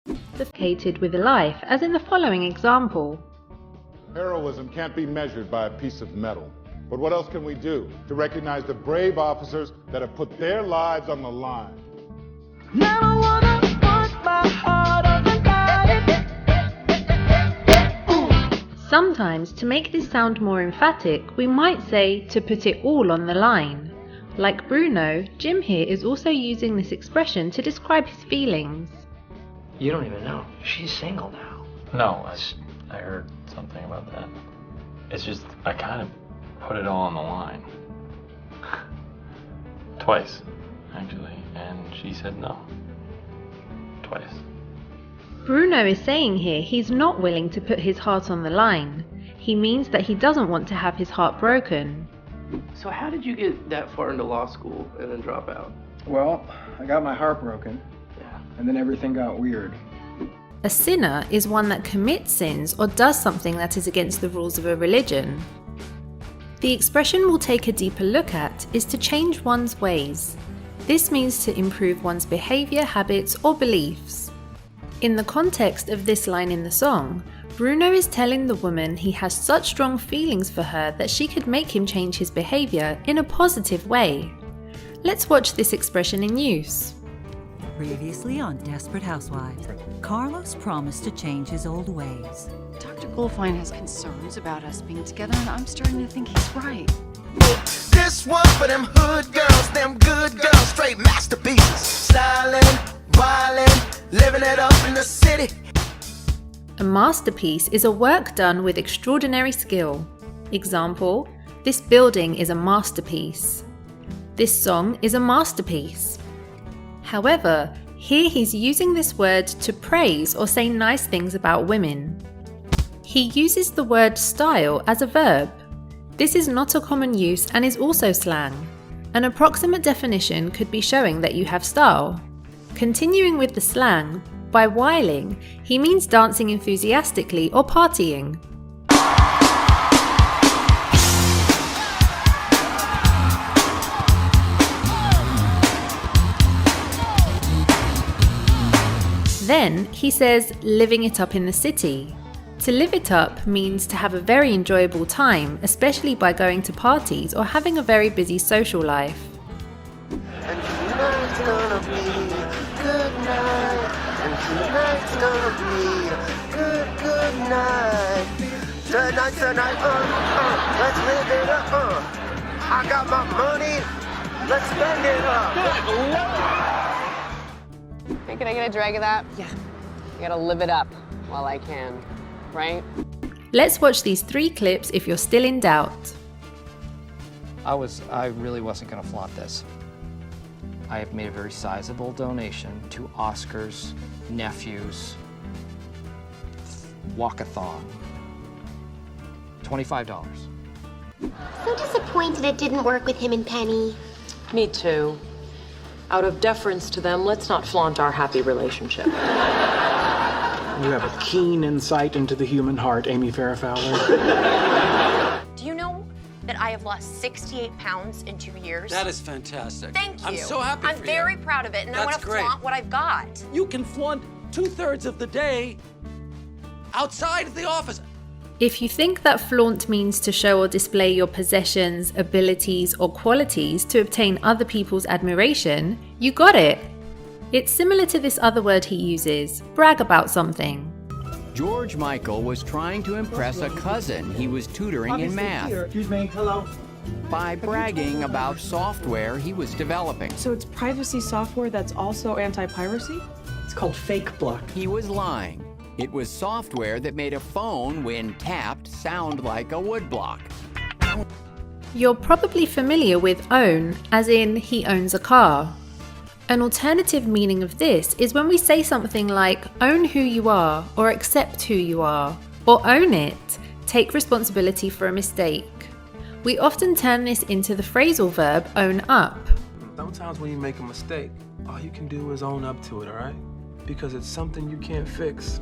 Associated with life, as in the following example. Heroism can't be measured by a piece of metal. But what else can we do to recognize the brave officers that have put their lives on the line? Never wanna put my heart on the line. Sometimes, to make this sound more emphatic, we might say to put it all on the line. Like Bruno, Jim here is also using this expression to describe his feelings. You don't even know. She's single now. No, I heard something about that. It's just, I kind of put it all on the line. Twice, actually, and she said no. Twice. Bruno is saying here he's not willing to put his heart on the line. He means that he doesn't want to have his heart broken. So how did you get that far into law school and then drop out? Well, I got my heart broken, and then everything got weird. A sinner is one that commits sins or does something that is against the rules of a religion. The expression we'll take a deeper look at is to change one's ways. This means to improve one's behaviour, habits, or beliefs. In the context of this line in the song, Bruno is telling the woman he has such strong feelings for her that she could make him change his behaviour in a positive way. Let's watch this expression in use. Previously on Desperate Housewives, Carlos promised to change his old ways. Dr. Goldfein has concerns about us being together, and I'm starting to think he's right. This one for them hood girls, them good girls, straight masterpieces. Stylin', wildin', living it up in the city. A masterpiece is a work done with extraordinary skill. Example, this building is a masterpiece. This song is a masterpiece. However, here he's using this word to praise or say nice things about women. He uses the word style as a verb. This is not a common use and is also slang. An approximate definition could be showing that you have style. Continuing with the slang, by whiling, he means dancing enthusiastically or partying. Then he says living it up in the city. To live it up means to have a very enjoyable time, especially by going to parties or having a very busy social life. And tonight's gonna be a good night. And tonight's gonna be a good night. Tonight's the night, let's live it up, I got my money, let's spend it up. Hey, can I get a drag of that? Yeah. I gotta live it up while I can, right? Let's watch these 3 clips if you're still in doubt. I really wasn't gonna flaunt this. I have made a very sizable donation to Oscar's nephew's walkathon. $25. So disappointed it didn't work with him and Penny. Me too. Out of deference to them, let's not flaunt our happy relationship. You have a keen insight into the human heart, Amy Farrah Fowler. Do you know that I have lost 68 pounds in 2 years? That is fantastic. Thank you. I'm so happy for you. I'm very proud of it, and I want to flaunt what I've got. You can flaunt 2/3 of the day outside of the office. If you think that flaunt means to show or display your possessions, abilities, or qualities to obtain other people's admiration, you got it. It's similar to this other word he uses, brag about something. George Michael was trying to impress a cousin he was tutoring in math. Excuse me, hello. By bragging about software he was developing. So it's privacy software that's also anti-piracy? It's called fake block. He was lying. It was software that made a phone, when tapped, sound like a woodblock. You're probably familiar with own, as in he owns a car. An alternative meaning of this is when we say something like own who you are, or accept who you are, or own it, take responsibility for a mistake. We often turn this into the phrasal verb own up. Sometimes when you make a mistake, all you can do is own up to it, all right? Because it's something you can't fix.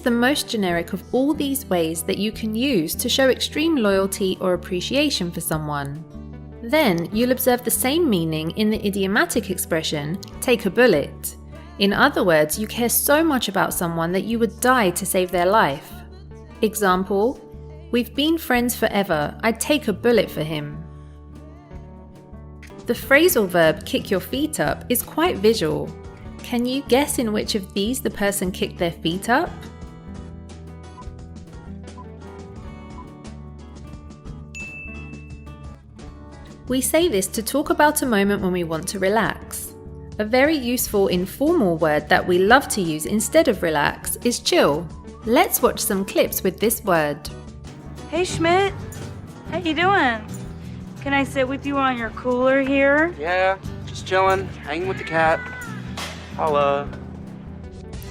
the most generic of all these ways that you can use to show extreme loyalty or appreciation for someone. Then you'll observe the same meaning in the idiomatic expression, take a bullet. In other words, you care so much about someone that you would die to save their life. Example, we've been friends forever, I'd take a bullet for him. The phrasal verb kick your feet up is quite visual. Can you guess in which of these the person kicked their feet up? We say this to talk about a moment when we want to relax. A very useful informal word that we love to use instead of relax is chill. Let's watch some clips with this word. Hey Schmidt, how you doing? Can I sit with you on your cooler here? Yeah, just chilling, hanging with the cat. Holla.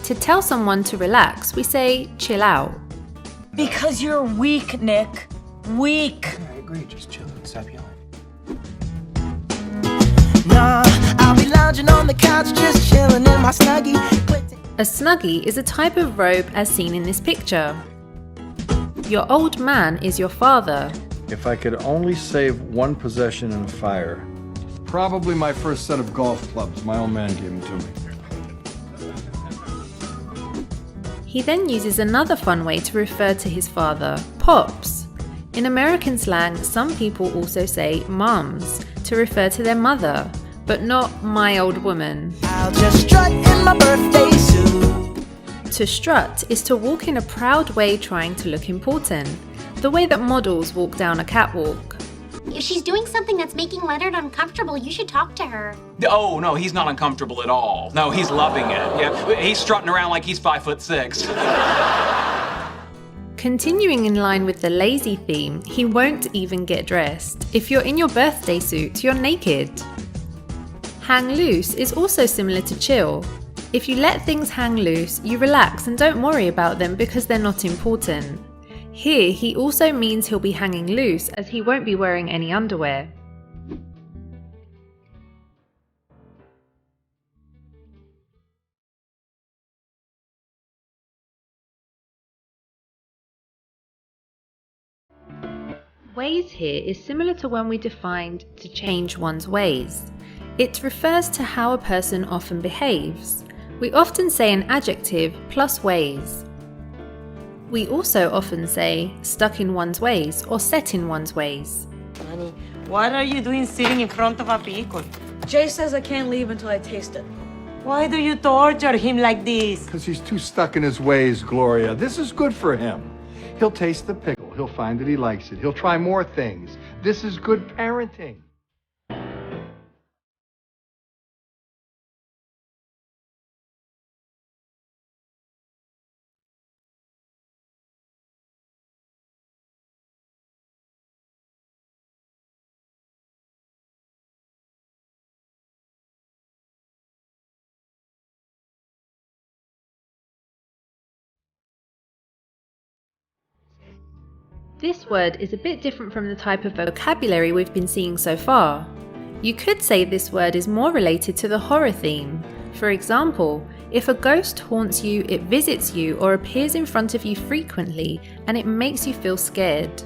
To tell someone to relax, we say chill out. Because you're weak, Nick. Weak. I agree, just chill and stop yelling. Nah, I'll be lounging on the couch, just chilling in my snuggie. A snuggie is a type of robe as seen in this picture. Your old man is your father. If I could only save one possession in a fire, probably my first set of golf clubs. My old man gave them to me. He then uses another fun way to refer to his father, Pops. In American slang, some people also say mums to refer to their mother, but not my old woman. I'll just strut in my birthday suit. To strut is to walk in a proud way trying to look important, the way that models walk down a catwalk. If she's doing something that's making Leonard uncomfortable, you should talk to her. Oh, no, he's not uncomfortable at all. No, he's loving it. Yeah, he's strutting around like he's 5'6". Continuing in line with the lazy theme, he won't even get dressed. If you're in your birthday suit, you're naked. Hang loose is also similar to chill. If you let things hang loose, you relax and don't worry about them because they're not important. Here, he also means he'll be hanging loose as he won't be wearing any underwear. Ways here is similar to when we defined to change one's ways. It refers to how a person often behaves. We often say an adjective plus ways. We also often say stuck in one's ways or set in one's ways. Honey, what are you doing sitting in front of a vehicle? Jay says I can't leave until I taste it. Why do you torture him like this? Because he's too stuck in his ways, Gloria. This is good for him. He'll taste the pickle. He'll find that he likes it. He'll try more things. This is good parenting. This word is a bit different from the type of vocabulary we've been seeing so far. You could say this word is more related to the horror theme. For example, if a ghost haunts you, it visits you or appears in front of you frequently and it makes you feel scared.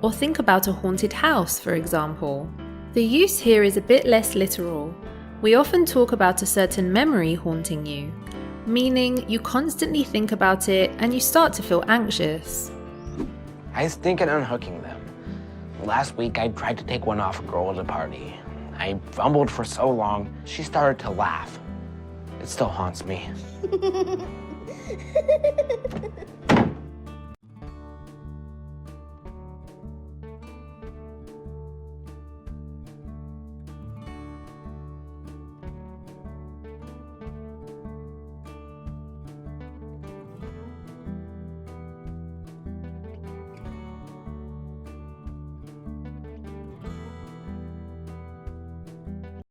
Or think about a haunted house, for example. The use here is a bit less literal. We often talk about a certain memory haunting you, meaning you constantly think about it and you start to feel anxious. I was thinking of unhooking them. Last week, I tried to take one off a girl at a party. I fumbled for so long, she started to laugh. It still haunts me.